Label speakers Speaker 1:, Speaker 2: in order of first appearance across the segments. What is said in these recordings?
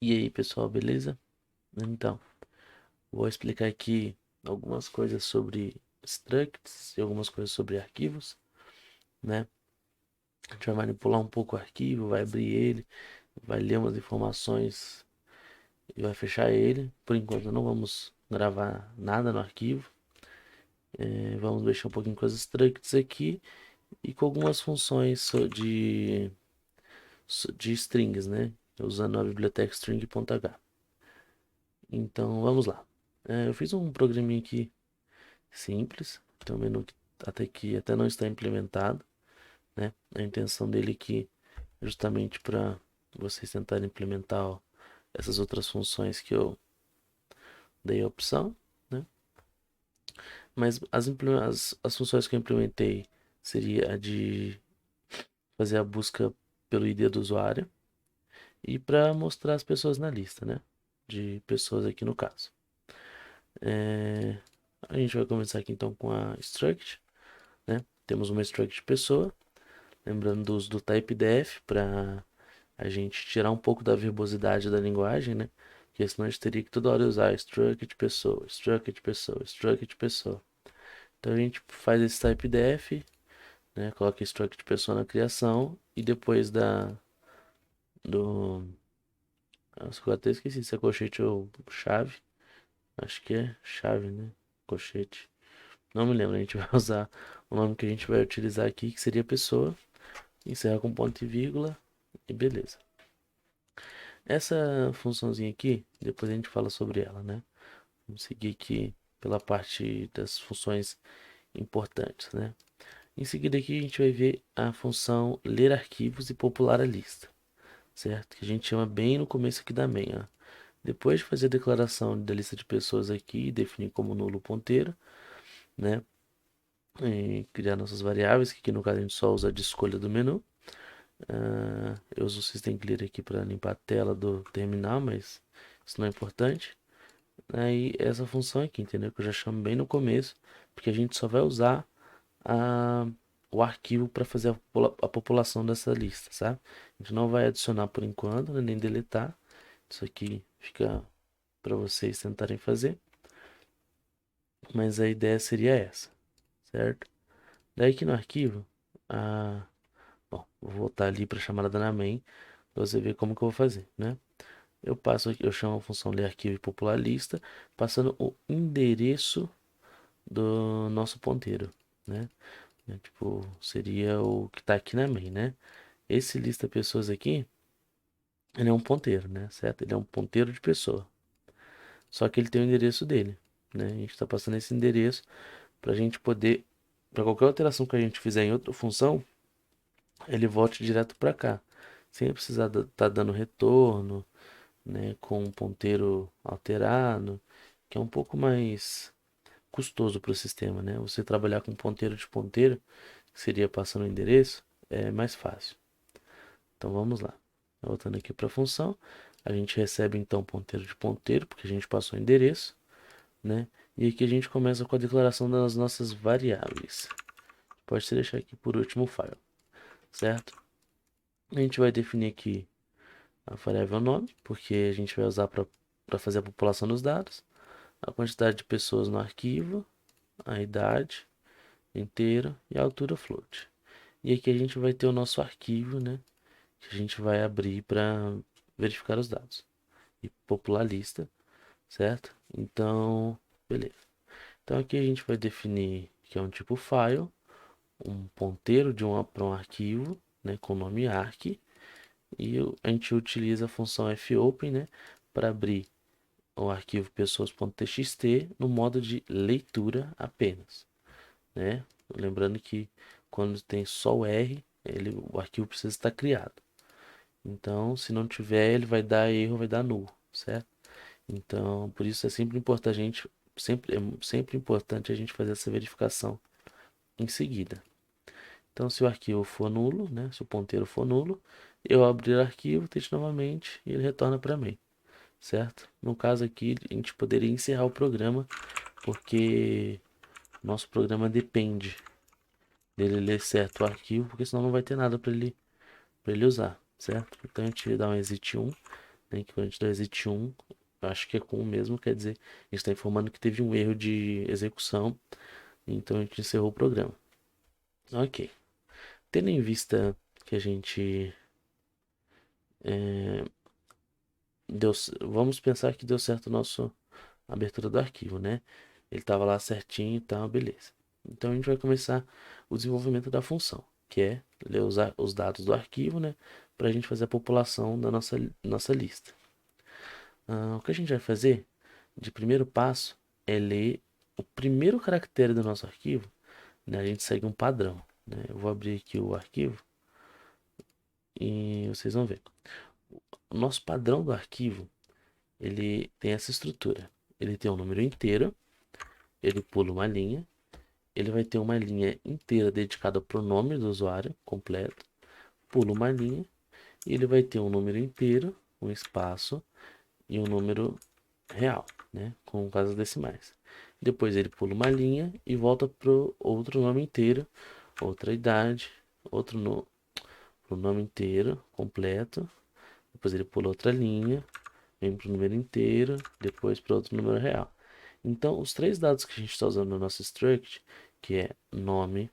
Speaker 1: E aí, pessoal, beleza? Então, vou explicar aqui algumas coisas sobre structs e algumas coisas sobre arquivos, né? A gente vai manipular um pouco o arquivo, vai abrir ele, vai ler umas informações e vai fechar ele. Por enquanto, não vamos gravar nada no arquivo. Vamos mexer um pouquinho com as structs aqui e com algumas funções de strings, né? Usando a biblioteca string.h. Então, vamos lá. Eu fiz um programinha aqui simples, tem um menu que até não está implementado, né? A intenção dele aqui é justamente para vocês tentarem implementar essas outras funções que eu dei a opção, né? Mas as funções que eu implementei seria a de fazer a busca pelo ID do usuário e para mostrar as pessoas na lista, né? De pessoas aqui no caso. É, a gente vai começar aqui então com a struct, né? Temos uma struct pessoa. Lembrando do uso do typedef para a gente tirar um pouco da verbosidade da linguagem, né? Porque senão a gente teria que toda hora usar struct pessoa, struct pessoa, struct pessoa. Então a gente faz esse typedef, né? Coloca struct pessoa na criação e depois do Nossa, eu até esqueci se é colchete ou chave. Acho que é chave, né? Colchete. Não me lembro, a gente vai usar o nome que a gente vai utilizar aqui, que seria pessoa. Encerra com ponto e vírgula e beleza. Essa funçãozinha aqui, depois a gente fala sobre ela, né? Vamos seguir aqui pela parte das funções importantes, né? Em seguida aqui a gente vai ver a função ler arquivos e popular a lista, certo? Que a gente chama bem no começo aqui da main, ó. Depois de fazer a declaração da lista de pessoas aqui e definir como nulo o ponteiro, né? E criar nossas variáveis, que aqui no caso a gente só usa de escolha do menu. Eu uso o System Clear aqui para limpar a tela do terminal, mas isso não é importante. Aí essa função aqui, entendeu? Que eu já chamo bem no começo, porque a gente só vai usar a, o arquivo para fazer a população dessa lista, sabe? A gente não vai adicionar por enquanto, né, nem deletar. Isso aqui fica para vocês tentarem fazer, mas a ideia seria essa, certo? Daí aqui no arquivo, bom, vou voltar ali para a chamada da main para você ver como que eu vou fazer, né? Eu passo aqui, eu chamo a função ler arquivo e popular lista, passando o endereço do nosso ponteiro, né? Tipo, seria o que tá aqui na main, né? Esse lista pessoas aqui, ele é um ponteiro, né? Certo? Ele é um ponteiro de pessoa. Só que ele tem o endereço dele, né? A gente está passando esse endereço para a gente poder, para qualquer alteração que a gente fizer em outra função, ele volte direto para cá, sem precisar estar dando retorno, né? Com um ponteiro alterado, que é um pouco mais custoso para o sistema, né? Você trabalhar com ponteiro de ponteiro, que seria passando o endereço, é mais fácil. Então vamos lá. Voltando aqui para a função, a gente recebe então ponteiro de ponteiro, porque a gente passou o endereço, né? E aqui a gente começa com a declaração das nossas variáveis. Pode ser deixar aqui por último o file, certo? A gente vai definir aqui a variável nome, porque a gente vai usar para fazer a população dos dados, a quantidade de pessoas no arquivo, a idade inteira e a altura float. E aqui a gente vai ter o nosso arquivo, né? Que a gente vai abrir para verificar os dados e popular a lista, certo? Então, beleza. Então aqui a gente vai definir que é um tipo file, um ponteiro para um arquivo, né, com o nome arc, e a gente utiliza a função fopen, né, para abrir o arquivo pessoas.txt no modo de leitura apenas, né? Lembrando que quando tem só o R, o arquivo precisa estar criado. Então, se não tiver, ele vai dar erro, vai dar null, certo? Então, por isso é sempre importante sempre importante a gente fazer essa verificação em seguida. Então, se o arquivo for nulo, né, se o ponteiro for nulo, eu abrir o arquivo, teste novamente e ele retorna para mim, certo? No caso aqui, a gente poderia encerrar o programa, porque nosso programa depende dele ler certo o arquivo, porque senão não vai ter nada para ele usar, certo? Então a gente dá um exit 1, né, que quando a gente dá exit 1, eu acho que é com o mesmo, quer dizer, a gente está informando que teve um erro de execução, então a gente encerrou o programa. Ok. Tendo em vista que a gente é, vamos pensar que deu certo a nossa abertura do arquivo, né? Ele estava lá certinho e tal, beleza. Então a gente vai começar o desenvolvimento da função, que é ler os dados do arquivo, né? Para a gente fazer a população da nossa lista. O que a gente vai fazer de primeiro passo é ler o primeiro caractere do nosso arquivo, né? A gente segue um padrão, né? Eu vou abrir aqui o arquivo e vocês vão ver. O nosso padrão do arquivo, ele tem essa estrutura. Ele tem um número inteiro, ele pula uma linha, ele vai ter uma linha inteira dedicada para o nome do usuário completo, pula uma linha e ele vai ter um número inteiro, um espaço e um número real, né, com casas decimais. Depois ele pula uma linha e volta para o outro nome inteiro, outra idade, outro no, pro nome inteiro completo. Depois ele pula outra linha, vem para o número inteiro, depois para outro número real. Então, os três dados que a gente está usando no nosso struct, que é nome,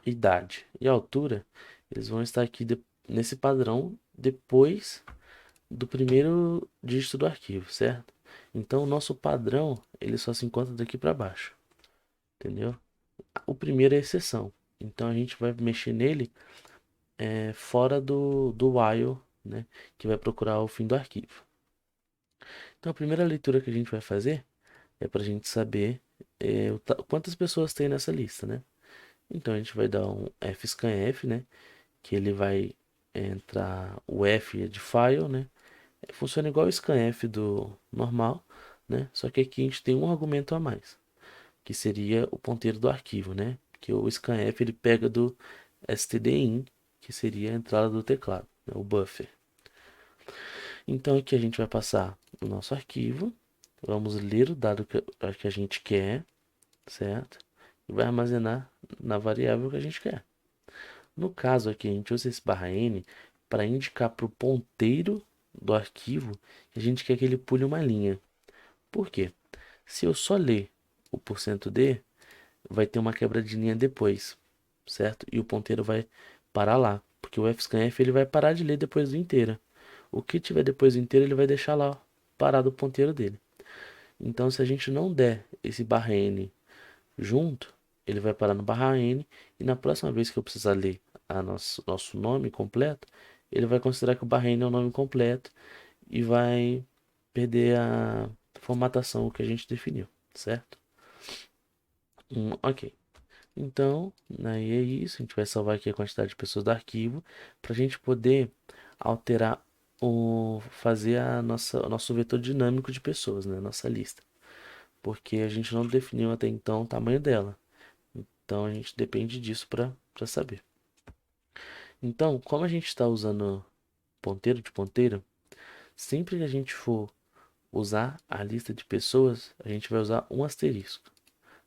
Speaker 1: idade e altura, eles vão estar aqui nesse padrão depois do primeiro dígito do arquivo, certo? Então, o nosso padrão, ele só se encontra daqui para baixo, entendeu? O primeiro é exceção. Então, a gente vai mexer nele fora do while, né? Que vai procurar o fim do arquivo. Então, a primeira leitura que a gente vai fazer é para a gente saber quantas pessoas tem nessa lista, né? Então, a gente vai dar um fscanf, né? Que ele vai entrar o F de file, né? Funciona igual o scanf do normal, né? Só que aqui a gente tem um argumento a mais, que seria o ponteiro do arquivo, né? Que o scanf ele pega do stdin, que seria a entrada do teclado, né? O buffer. Então aqui a gente vai passar o nosso arquivo, vamos ler o dado que a gente quer, certo? E vai armazenar na variável que a gente quer. No caso aqui, a gente usa esse barra "n" para indicar para o ponteiro do arquivo que a gente quer que ele pule uma linha. Por quê? Se eu só ler o %d, vai ter uma quebra de linha depois, certo? E o ponteiro vai parar lá, porque o fscanf ele vai parar de ler depois do inteiro. O que tiver depois do inteiro, ele vai deixar lá parado o ponteiro dele. Então, se a gente não der esse barra "n" junto, ele vai parar no barra "n", e na próxima vez que eu precisar ler nosso nome completo, ele vai considerar que o barra "n" é o nome completo e vai perder a formatação que a gente definiu, certo? Ok. Então, aí é isso. A gente vai salvar aqui a quantidade de pessoas do arquivo para a gente poder alterar fazer o nosso vetor dinâmico de pessoas, né? Nossa lista. Porque a gente não definiu até então o tamanho dela. Então a gente depende disso para saber. Então, como a gente está usando ponteiro de ponteiro, sempre que a gente for usar a lista de pessoas, a gente vai usar um asterisco,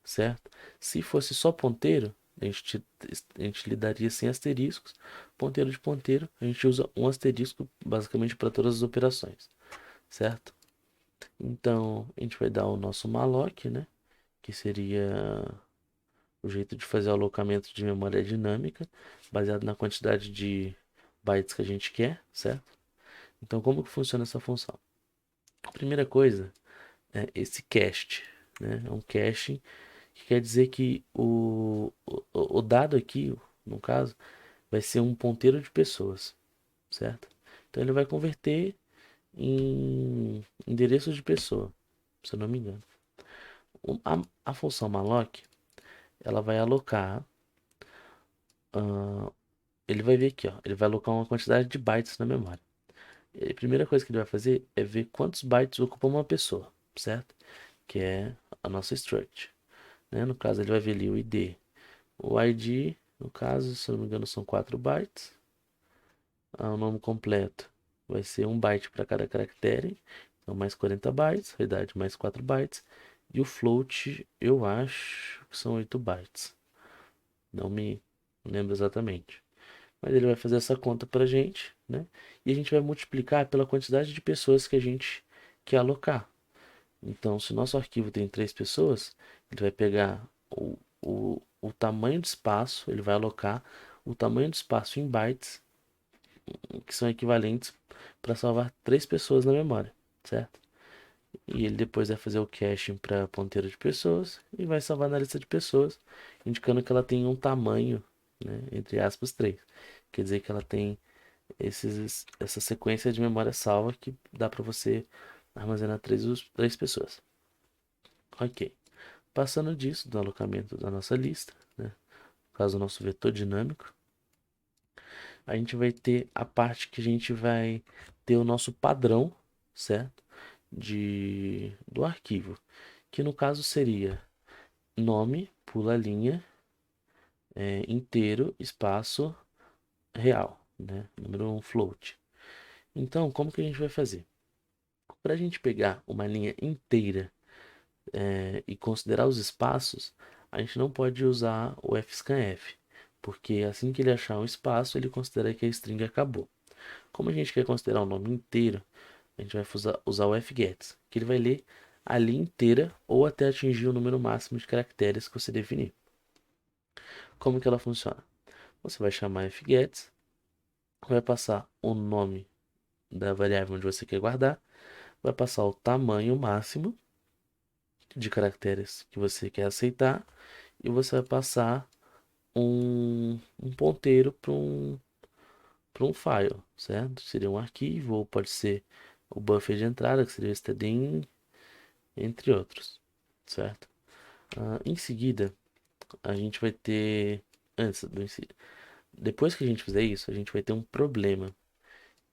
Speaker 1: certo? Se fosse só ponteiro, a gente lidaria sem asteriscos. Ponteiro de ponteiro, a gente usa um asterisco basicamente para todas as operações, certo? Então, a gente vai dar o nosso malloc, né? Que seria o jeito de fazer o alocamento de memória dinâmica, baseado na quantidade de bytes que a gente quer, certo? Então, como que funciona essa função? A primeira coisa é esse cast, né? É um caching que quer dizer que o dado aqui, no caso, vai ser um ponteiro de pessoas, certo? Então ele vai converter em endereço de pessoa, se eu não me engano. A função malloc, ela vai alocar, ele vai ver aqui, ó, ele vai alocar uma quantidade de bytes na memória. E a primeira coisa que ele vai fazer é ver quantos bytes ocupa uma pessoa, certo? Que é a nossa struct, né? No caso, ele vai ver ali o ID. O ID, no caso, se eu não me engano, são 4 bytes. O nome completo vai ser 1 byte para cada caractere, então mais 40 bytes, a idade mais 4 bytes. E o float, eu acho que são 8 bytes. Não me lembro exatamente. mas ele vai fazer essa conta para a gente, né? E a gente vai multiplicar pela quantidade de pessoas que a gente quer alocar. Então, se o nosso arquivo tem 3 pessoas, ele vai pegar o tamanho de espaço, ele vai alocar o tamanho de espaço em bytes, que são equivalentes para salvar 3 pessoas na memória, certo? E ele depois vai fazer o caching para ponteiro de pessoas e vai salvar na lista de pessoas, indicando que ela tem um tamanho, né, entre aspas, 3. Quer dizer que ela tem essa sequência de memória salva que dá para você armazenar 3 pessoas. Ok. Passando disso, do alocamento da nossa lista, né, no caso do nosso vetor dinâmico, a gente vai ter a parte que a gente vai ter o nosso padrão, certo? Do arquivo, que no caso seria nome, pula linha, inteiro, espaço, real, né? Número um float. Então, como que a gente vai fazer? Para a gente pegar uma linha inteira e considerar os espaços, a gente não pode usar o fscanf, porque assim que ele achar um espaço, ele considera que a string acabou. Como a gente quer considerar o nome inteiro, a gente vai usar o fgets, que ele vai ler a linha inteira ou até atingir o número máximo de caracteres que você definir. Como que ela funciona? Você vai chamar fgets, vai passar o nome da variável onde você quer guardar, vai passar o tamanho máximo de caracteres que você quer aceitar e você vai passar um ponteiro para um file, certo? Seria um arquivo ou pode ser o buffer de entrada, que seria o stdin, entre outros, certo? Em seguida, a gente vai ter, antes do, depois que a gente fizer isso, a gente vai ter um problema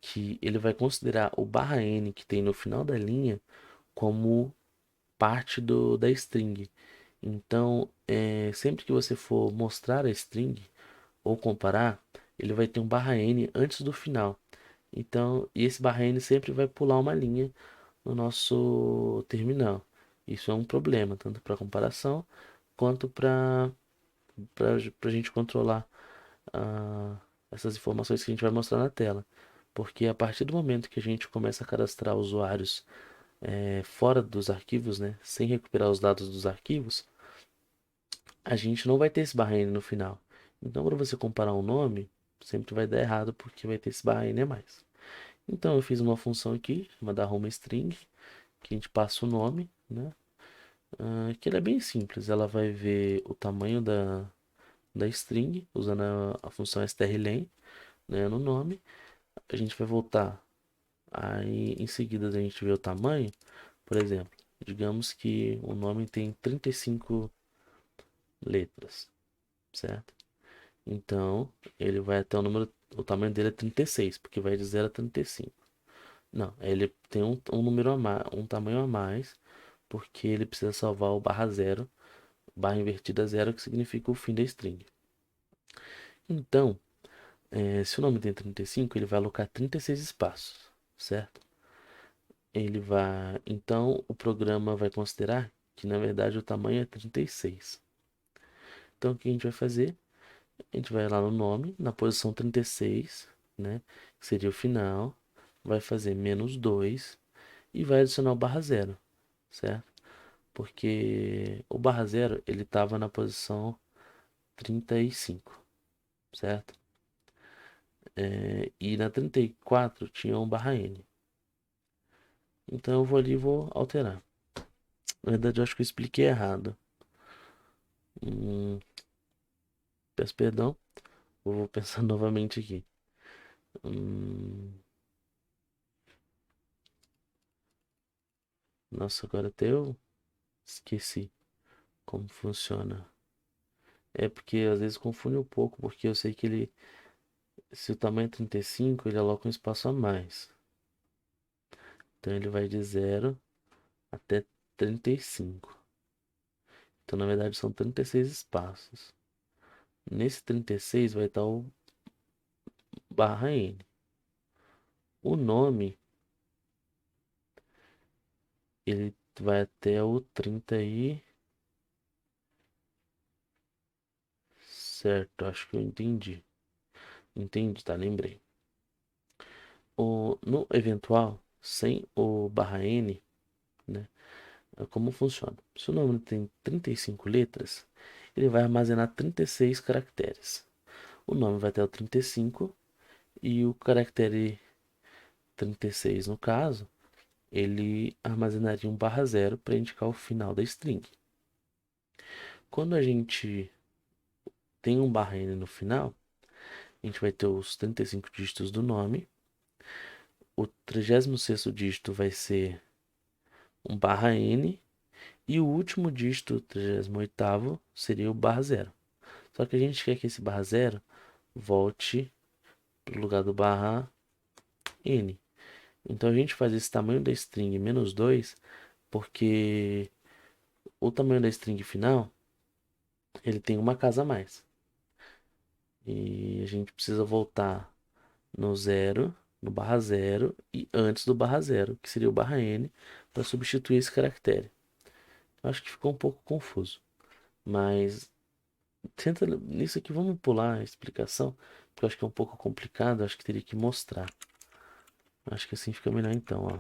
Speaker 1: que ele vai considerar o barra n que tem no final da linha como parte da string. Então, sempre que você for mostrar a string ou comparar, ele vai ter um barra n antes do final. Então, e esse barra n sempre vai pular uma linha no nosso terminal. Isso é um problema, tanto para comparação quanto para a gente controlar ah, essas informações que a gente vai mostrar na tela. Porque a partir do momento que a gente começa a cadastrar usuários fora dos arquivos, né, sem recuperar os dados dos arquivos, a gente não vai ter esse barra N no final. Então, para você comparar um nome, sempre vai dar errado porque vai ter esse barra N a mais. Então, eu fiz uma função aqui, chamada HomeString, que a gente passa o nome, né? Que ela é bem simples. Ela vai ver o tamanho da string, usando a função strlen, né, no nome. A gente vai voltar. Aí, em seguida, a gente vê o tamanho. Por exemplo, digamos que o nome tem 35 letras, certo? Então, ele vai até o tamanho dele é 36, porque vai de 0 a 35. Não, ele tem um número a mais, um tamanho a mais, porque ele precisa salvar o barra zero, barra invertida zero, que significa o fim da string. Então, se o nome tem 35, ele vai alocar 36 espaços, certo? Então, o programa vai considerar que, na verdade, o tamanho é 36. Então, o que a gente vai fazer? A gente vai lá no nome, na posição 36, né? Que seria o final. Vai fazer -2 e vai adicionar o barra zero, certo? Porque o barra zero ele estava na posição 35, certo? E na 34 tinha um barra N. Então eu vou ali e vou alterar. Na verdade, eu acho que eu expliquei errado. Hum, peço perdão. Vou pensar novamente aqui. Hum, nossa, agora até eu esqueci como funciona. É porque às vezes confunde um pouco, porque eu sei que se o tamanho é 35, ele aloca um espaço a mais. Então ele vai de 0 até 35. Então na verdade são 36 espaços. Nesse 36 vai estar o barra N. O nome, ele vai até o 30 e... Certo, acho que eu entendi. Entendi, tá? Lembrei. No eventual, sem o barra N, né? Como funciona? Se o número tem 35 letras, ele vai armazenar 36 caracteres. O nome vai até o 35 e o caractere 36, no caso, ele armazenaria um barra zero para indicar o final da string. Quando a gente tem um barra N no final, a gente vai ter os 35 dígitos do nome. O 36º dígito vai ser um barra N. E o último dígito, o 38º, seria o barra zero. Só que a gente quer que esse barra zero volte para o lugar do barra N. Então a gente faz esse tamanho da string menos 2, porque o tamanho da string final, ele tem uma casa a mais. E a gente precisa voltar no zero, no barra zero e antes do barra zero, que seria o barra N, para substituir esse caractere. Acho que ficou um pouco confuso, mas tenta nisso aqui, vamos pular a explicação, porque eu acho que é um pouco complicado, acho que teria que mostrar. Acho que assim fica melhor então, ó.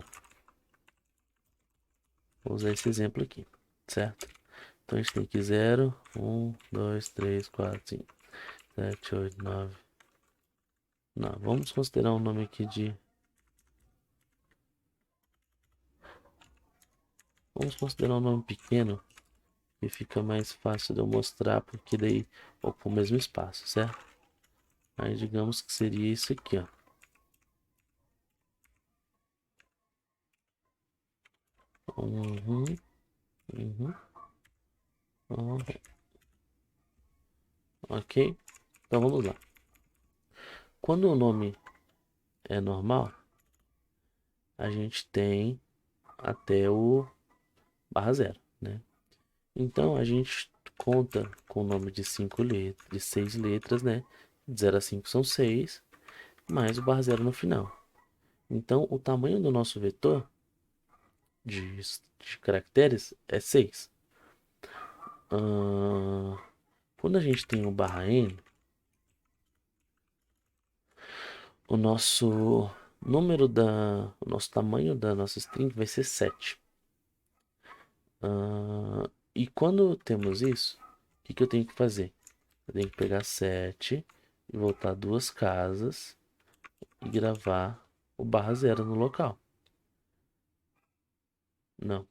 Speaker 1: Vou usar esse exemplo aqui, certo? Então a gente tem aqui 0, 1, 2, 3, 4, 5, 7, 8, 9. Não, vamos considerar um nome aqui de. Vamos considerar um nome pequeno, que fica mais fácil de eu mostrar, porque daí ocupa o mesmo espaço, certo? Aí digamos que seria isso aqui, ó. Uhum, uhum, uhum. Ok? Então vamos lá. Quando o nome é normal, a gente tem até o barra zero, né? Então a gente conta com o nome de 5 letras, de 6 letras, né? De 0 a 5 são 6, mais o barra zero no final. Então o tamanho do nosso vetor de caracteres é 6. Quando a gente tem o barra n, o nosso o nosso tamanho da nossa string vai ser 7. E quando temos isso, o que eu tenho que fazer? Eu tenho que pegar 7 e voltar duas casas e gravar o barra zero no local. Não.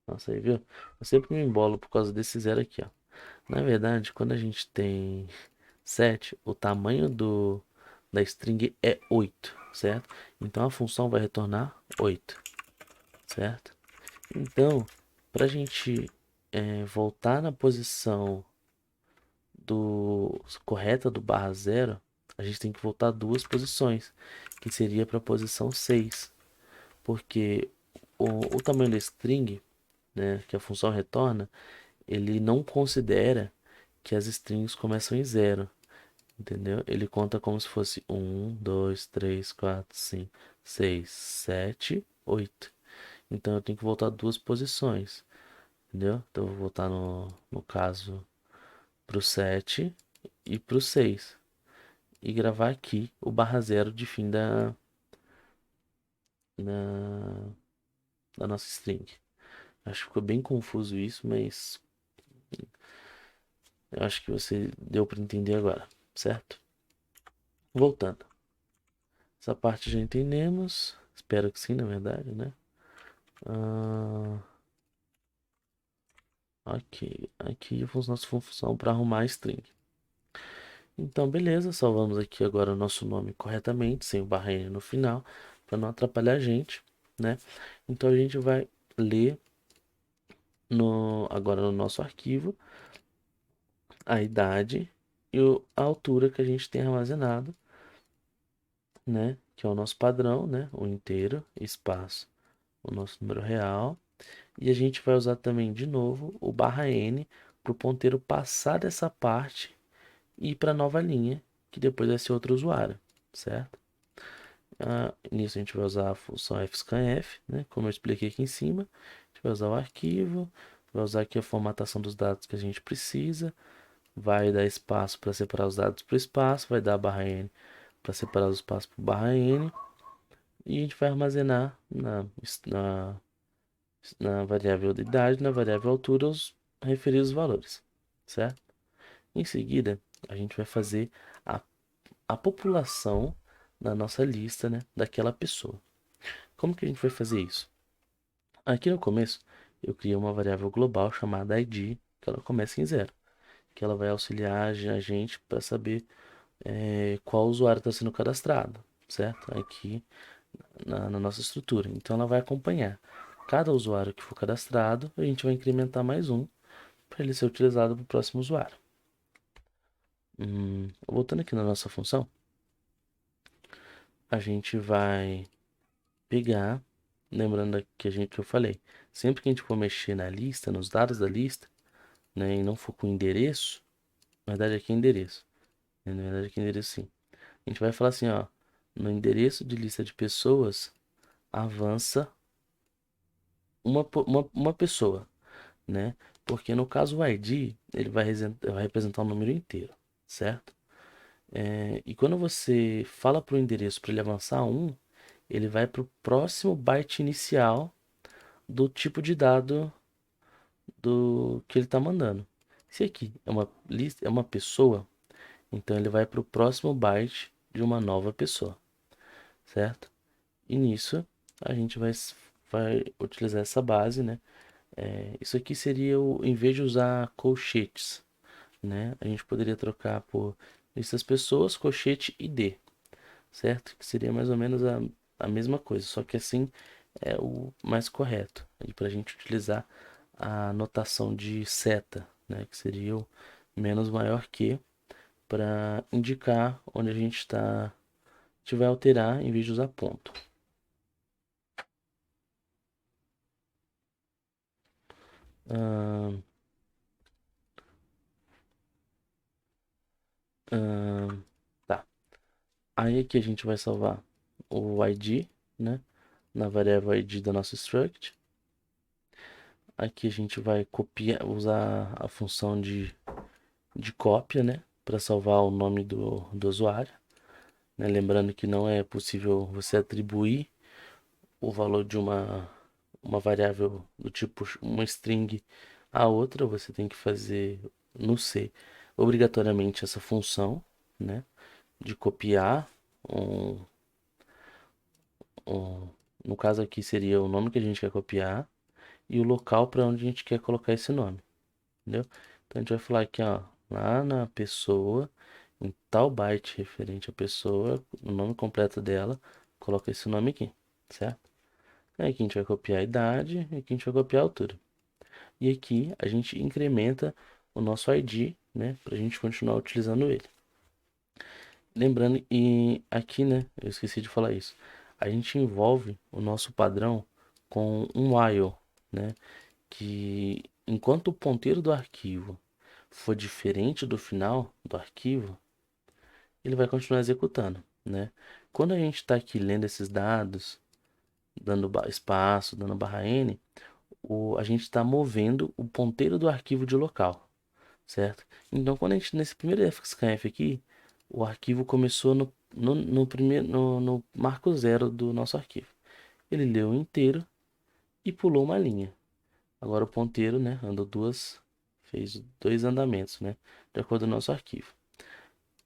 Speaker 1: Nossa, aí viu? Eu sempre me embolo por causa desse zero aqui, ó. Na verdade, quando a gente tem 7, o tamanho da string é 8, certo? Então a função vai retornar 8, certo? Então, para a gente voltar na posição correta do barra zero, a gente tem que voltar duas posições, que seria para a posição 6, porque o tamanho da string, né, que a função retorna, ele não considera que as strings começam em zero, entendeu? Ele conta como se fosse 1, 2, 3, 4, 5, 6, 7, 8. Então eu tenho que voltar duas posições, entendeu? Então eu vou voltar no caso pro 7 e pro 6 e gravar aqui o barra zero de fim da, da nossa string. Acho que ficou bem confuso isso, mas eu acho que você deu para entender agora, certo? Voltando. Essa parte já entendemos. Espero que sim, na verdade, né? Ah, ok. Aqui a nossa função para arrumar a string. Então, beleza. Salvamos aqui agora o nosso nome corretamente, sem o barra N no final, para não atrapalhar a gente, né? Então a gente vai ler agora no nosso arquivo a idade e a altura que a gente tem armazenado, né? Que é o nosso padrão, né? O inteiro, espaço, o nosso número real. E a gente vai usar também de novo o barra N para o ponteiro passar dessa parte e ir para a nova linha, que depois vai ser outro usuário, certo? Nisso a gente vai usar a função fscanf, né? Como eu expliquei aqui em cima. A gente vai usar o arquivo, vai usar aqui a formatação dos dados que a gente precisa, vai dar espaço para separar os dados para o espaço, vai dar barra N para separar os espaços por barra N, e a gente vai armazenar na variável de idade, na variável altura, os referidos valores, certo? Em seguida, a gente vai fazer a, a população na nossa lista, né, daquela pessoa. Como que a gente vai fazer isso? Aqui no começo, eu criei uma variável global chamada ID, que ela começa em zero, que ela vai auxiliar a gente para saber qual usuário está sendo cadastrado, certo? Aqui na nossa estrutura. Então ela vai acompanhar cada usuário que for cadastrado, a gente vai incrementar mais um para ele ser utilizado para o próximo usuário. Voltando aqui na nossa função, a gente vai pegar, lembrando que eu falei, sempre que a gente for mexer na lista, nos dados da lista, né, e não for com endereço, na verdade aqui é endereço, né, na verdade aqui é endereço sim. A gente vai falar assim, ó, no endereço de lista de pessoas, avança uma pessoa, né? Porque no caso o ID, ele vai representar o número inteiro, certo? E quando você fala para o endereço para ele avançar um, ele vai para o próximo byte inicial do tipo de dado do que ele está mandando. Se aqui é uma lista, é uma pessoa, então ele vai para o próximo byte de uma nova pessoa, certo? E nisso a gente vai utilizar essa base, né? Isso aqui seria em vez de usar colchetes, né? A gente poderia trocar por listas pessoas, colchete e D, certo? Que seria mais ou menos a mesma coisa, só que assim é o mais correto. Para a gente utilizar a notação de seta, né? Que seria o menos maior que, para indicar onde a gente está. A gente vai alterar em vez de usar ponto. Ahn, tá. Aí aqui a gente vai salvar o ID, né? Na variável ID da nossa struct. Aqui a gente vai usar a função de cópia, né? Para salvar o nome do usuário. Né? Lembrando que não é possível você atribuir o valor de uma variável do tipo uma string a outra. Você tem que fazer no C obrigatoriamente essa função, né? De copiar um, um, no caso aqui seria o nome que a gente quer copiar e o local para onde a gente quer colocar esse nome, entendeu? Então a gente vai falar aqui, ó, lá na pessoa, em tal byte referente à pessoa, o nome completo dela, coloca esse nome aqui, certo? Aí aqui a gente vai copiar a idade e aqui a gente vai copiar a altura. E aqui a gente incrementa o nosso ID, né, para a gente continuar utilizando ele. Lembrando, e aqui, né, eu esqueci de falar isso, a gente envolve o nosso padrão com um while, né, que enquanto o ponteiro do arquivo for diferente do final do arquivo, ele vai continuar executando, né? Quando a gente está aqui lendo esses dados, dando espaço, dando barra N, a gente está movendo o ponteiro do arquivo de local, certo? Então, quando a gente, nesse primeiro FXKF aqui, o arquivo começou no marco zero do nosso arquivo. Ele leu inteiro e pulou uma linha. Agora o ponteiro, né, fez dois andamentos, né, de acordo com o nosso arquivo.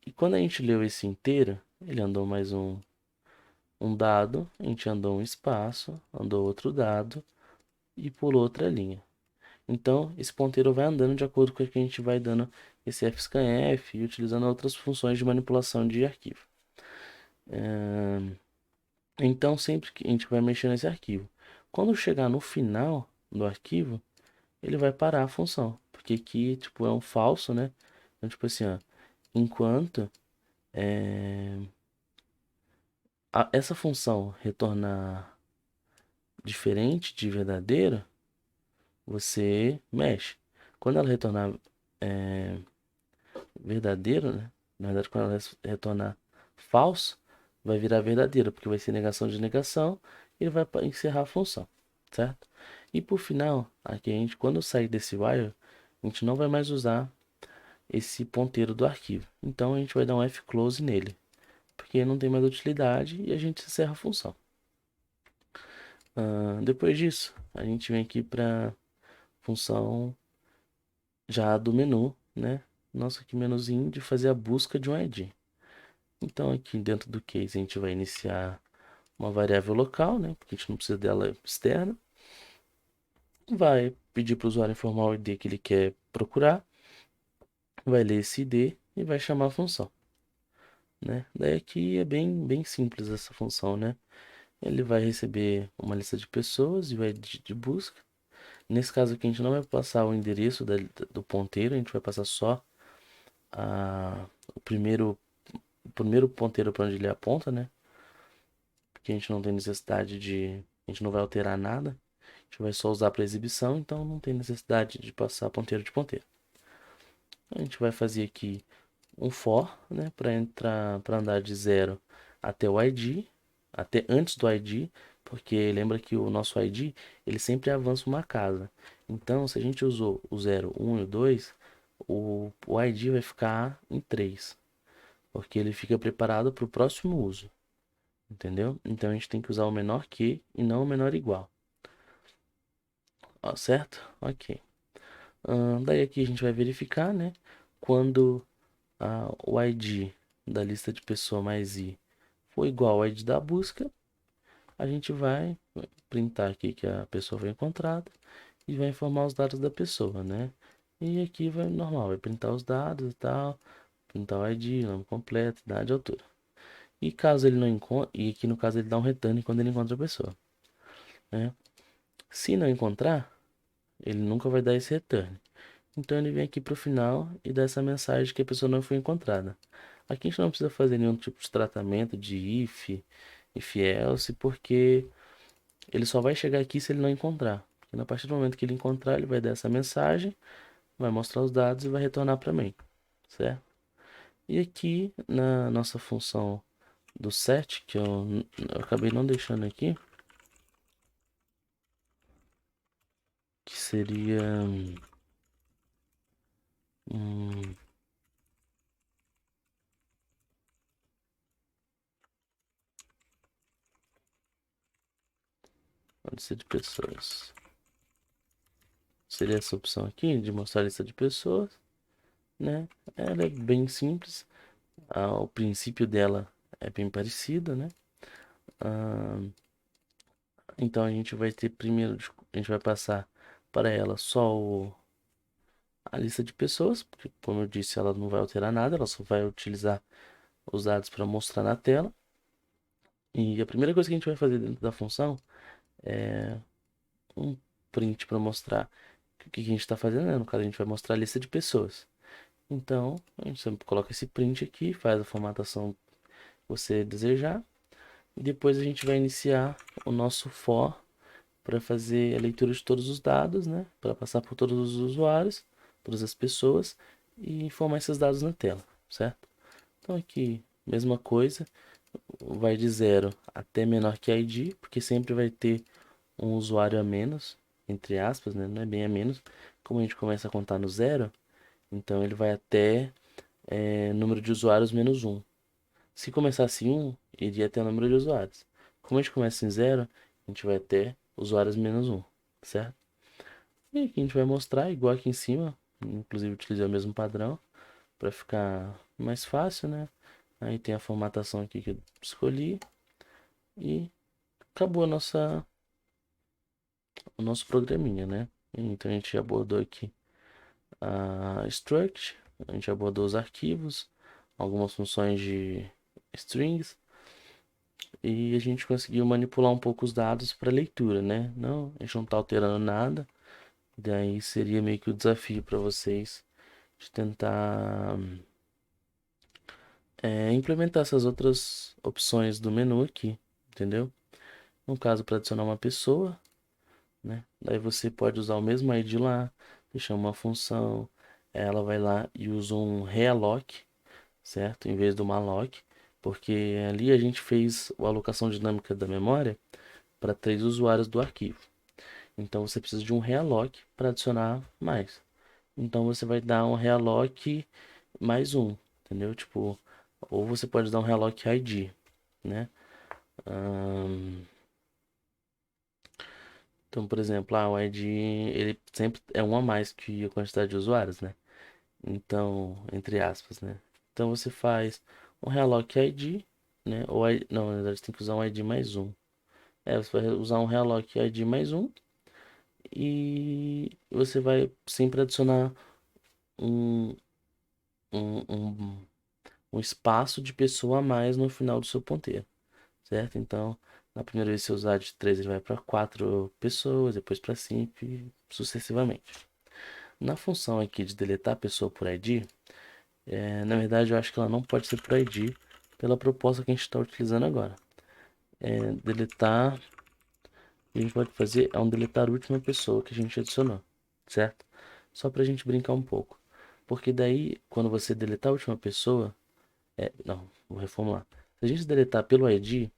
Speaker 1: E quando a gente leu esse inteiro, ele andou mais um dado, a gente andou um espaço, andou outro dado e pulou outra linha. Então, esse ponteiro vai andando de acordo com o que a gente vai dando esse fscanf e utilizando outras funções de manipulação de arquivo. Então, sempre que a gente vai mexer nesse arquivo, quando chegar no final do arquivo, ele vai parar a função, porque aqui, tipo, é um falso, né? Então, tipo assim, ó, enquanto essa função retornar diferente de verdadeiro, você mexe. Quando ela retornar é, verdadeiro, né? Na verdade, quando ela retornar falso, vai virar verdadeiro, porque vai ser negação de negação e ele vai encerrar a função, certo? E por final, aqui a gente, quando sair desse while, a gente não vai mais usar esse ponteiro do arquivo. Então a gente vai dar um fclose nele, porque não tem mais utilidade e a gente encerra a função. Depois disso, a gente vem aqui para função já do menu, né? Nosso aqui menuzinho de fazer a busca de um ID. Então aqui dentro do case a gente vai iniciar uma variável local, né? Porque a gente não precisa dela externa. Vai pedir para o usuário informar o ID que ele quer procurar. Vai ler esse ID e vai chamar a função, né? Daí aqui é bem simples essa função, né? Ele vai receber uma lista de pessoas e vai de busca. Nesse caso aqui a gente não vai passar o endereço do ponteiro, a gente vai passar só o primeiro ponteiro para onde ele aponta, né? Porque a gente não tem necessidade a gente não vai alterar nada. A gente vai só usar para exibição, então não tem necessidade de passar ponteiro de ponteiro. A gente vai fazer aqui um for, né, para andar de 0 até o ID, até antes do ID, porque lembra que o nosso ID, ele sempre avança uma casa. Então, se a gente usou o 0, 1 e o 2, o ID vai ficar em 3, porque ele fica preparado para o próximo uso, entendeu? Então, a gente tem que usar o menor que e não o menor igual. Ó, certo? Ok. Daí aqui a gente vai verificar, né, quando o ID da lista de pessoa mais i for igual ao ID da busca, a gente vai printar aqui que a pessoa foi encontrada e vai informar os dados da pessoa, né? E aqui vai normal, vai printar os dados e tal, printar o ID, nome completo, idade, altura. E caso ele não encontre, e aqui no caso ele dá um return quando ele encontra a pessoa, né? Se não encontrar, ele nunca vai dar esse return. Então ele vem aqui para o final e dá essa mensagem que a pessoa não foi encontrada. Aqui a gente não precisa fazer nenhum tipo de tratamento de if else, porque ele só vai chegar aqui se ele não encontrar. Porque a partir do momento que ele encontrar, ele vai dar essa mensagem, vai mostrar os dados e vai retornar para mim, certo? E aqui na nossa função do set, que eu acabei não deixando aqui, que seria hum, a lista de pessoas. Seria essa opção aqui de mostrar a lista de pessoas, né? Ela é bem simples. O princípio dela é bem parecido, né? Ah, então a gente vai ter primeiro, a gente vai passar para ela só a lista de pessoas, porque como eu disse, ela não vai alterar nada, ela só vai utilizar os dados para mostrar na tela. E a primeira coisa que a gente vai fazer dentro da função é um print para mostrar o que a gente está fazendo, né? No caso, a gente vai mostrar a lista de pessoas. Então, a gente sempre coloca esse print aqui, faz a formatação que você desejar. E depois a gente vai iniciar o nosso for para fazer a leitura de todos os dados, né? Para passar por todos os usuários, todas as pessoas e informar esses dados na tela, certo? Então aqui, mesma coisa, vai de 0 até menor que ID, porque sempre vai ter um usuário a menos, entre aspas, né? Não é bem a menos. Como a gente começa a contar no 0, então ele vai até número de usuários menos um. Se começasse em 1, iria até o número de usuários. Como a gente começa em 0, a gente vai até usuários menos um, certo? E aqui a gente vai mostrar, igual aqui em cima, inclusive utilizei o mesmo padrão, para ficar mais fácil, né? Aí tem a formatação aqui que eu escolhi e acabou o nosso programinha, né? Então a gente abordou aqui a struct, a gente abordou os arquivos, algumas funções de strings e a gente conseguiu manipular um pouco os dados para leitura, né? Não, a gente não está alterando nada, daí seria meio que o desafio para vocês de tentar implementar essas outras opções do menu aqui, entendeu? No caso, para adicionar uma pessoa, né? Daí você pode usar o mesmo ID lá, deixar uma função, ela vai lá e usa um realloc, certo? Em vez do malloc, porque ali a gente fez a alocação dinâmica da memória para 3 usuários do arquivo. Então você precisa de um realloc para adicionar mais. Então você vai dar um realoc mais um, entendeu? Tipo, ou você pode dar um realoc ID, né? Ahn, então, por exemplo, o ID ele sempre é um a mais que a quantidade de usuários, né? Então, entre aspas, né? Então você faz um realoc ID, né? Não, na verdade você tem que usar um ID mais um. Você vai usar um realoc ID mais um e você vai sempre adicionar um, um, um, um espaço de pessoa a mais no final do seu ponteiro, certo? Então, na primeira vez que você usar de 3, ele vai para 4 pessoas, depois para 5 e sucessivamente. Na função aqui de deletar a pessoa por ID, na verdade eu acho que ela não pode ser por ID pela proposta que a gente está utilizando agora. Deletar, o que a gente pode fazer é um deletar a última pessoa que a gente adicionou, certo? Só para a gente brincar um pouco. Porque daí, quando você deletar a última pessoa, não, vou reformular. Se a gente deletar pelo ID,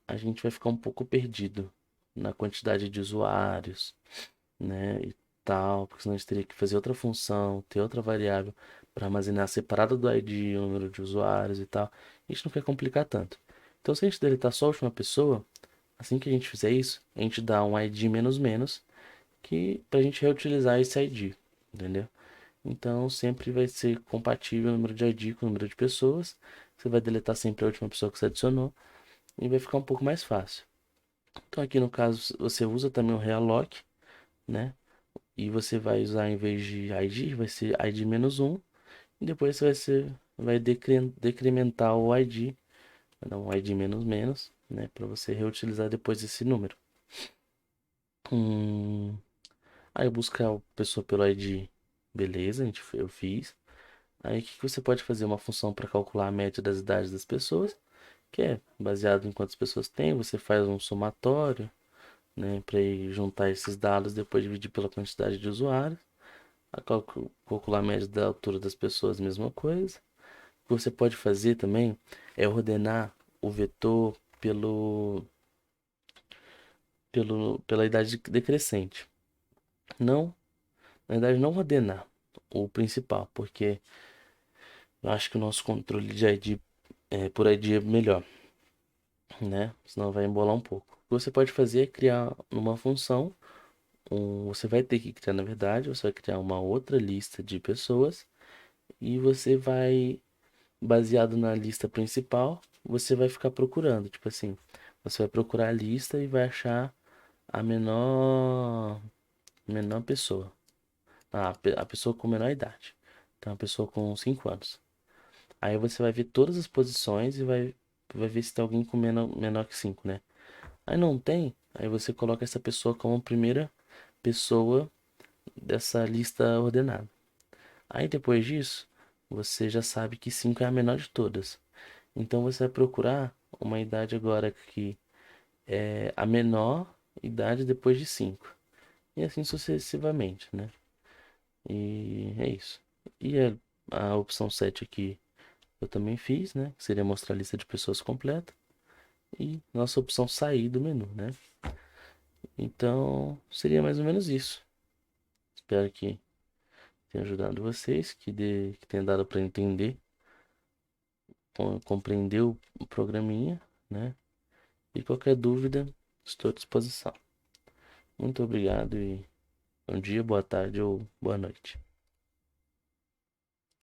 Speaker 1: a gente vai ficar um pouco perdido na quantidade de usuários, né, e tal, porque senão a gente teria que fazer outra função, ter outra variável para armazenar separado do ID o número de usuários e tal. A gente não quer complicar tanto. Então, se a gente deletar só a última pessoa, assim que a gente fizer isso, a gente dá um ID menos menos, que para a gente reutilizar esse ID, entendeu? Então, sempre vai ser compatível o número de ID com o número de pessoas. Você vai deletar sempre a última pessoa que você adicionou e vai ficar um pouco mais fácil. Então aqui no caso você usa também o realloc, né? E você vai usar em vez de ID, vai ser ID menos um. E depois vai decrementar o ID, vai dar um ID menos menos, né? Para você reutilizar depois esse número. Aí eu buscar a pessoa pelo ID, beleza, eu fiz. Aí o que você pode fazer? Uma função para calcular a média das idades das pessoas, que é baseado em quantas pessoas tem, você faz um somatório, né, para juntar esses dados, depois dividir pela quantidade de usuários. Calcular a média da altura das pessoas, mesma coisa. O que você pode fazer também é ordenar o vetor pela idade decrescente. Não, na verdade, não ordenar o principal, porque eu acho que o nosso controle de ID por ID é melhor, né? Senão vai embolar um pouco. O que você pode fazer é criar uma função. Você vai ter que criar, na verdade, você vai criar uma outra lista de pessoas e você vai, baseado na lista principal, você vai ficar procurando. Tipo assim, você vai procurar a lista e vai achar a menor pessoa. A pessoa com menor idade. Então, a pessoa com 5 anos. Aí você vai ver todas as posições e vai ver se tem alguém com menor que 5, né? Aí não tem, aí você coloca essa pessoa como primeira pessoa dessa lista ordenada. Aí depois disso, você já sabe que 5 é a menor de todas. Então você vai procurar uma idade agora que é a menor idade depois de 5. E assim sucessivamente, né? E é isso. E a opção 7 aqui eu também fiz, né? Que seria mostrar a lista de pessoas completa. E nossa opção sair do menu, né? Então seria mais ou menos isso. Espero que tenha ajudado vocês, que tenha dado para entender, compreender o programinha, né? E qualquer dúvida, estou à disposição. Muito obrigado e bom dia, boa tarde ou boa noite.